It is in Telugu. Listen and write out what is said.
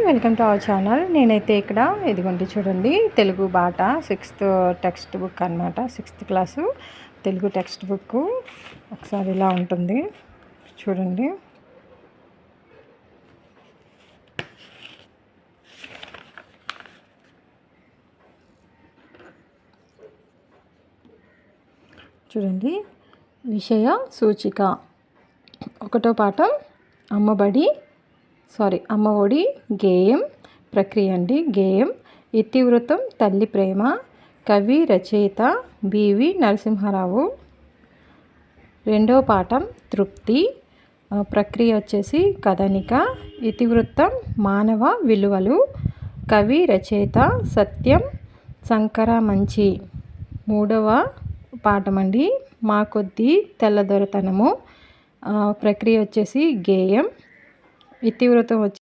Welcome to our channel. నేనైతే ఇక్కడ ఇదిగోండి చూడండి, తెలుగు బాట 6th టెక్స్ట్ బుక్ అనమాట. 6th class Telugu text book. ఒకసారి ఇలా ఉంటుంది చూడండి. చూడండి, విషయ సూచిక. ఒకటో పాఠం అమ్మ ఒడి గేయం. ప్రక్రియ అండి గేయం. ఇతివృత్తం తల్లి ప్రేమ. కవి రచయిత బివి నరసింహారావు. రెండో పాఠం తృప్తి. ప్రక్రియ వచ్చేసి కథనిక. ఇతివృత్తం మానవ విలువలు. కవి రచయిత సత్యం సంకరమంచి. మూడవ పాఠం అండి మా కొద్ది తెల్లదొరతనము. ప్రక్రియ వచ్చేసి గేయం. ఇతివృత్తం వచ్చి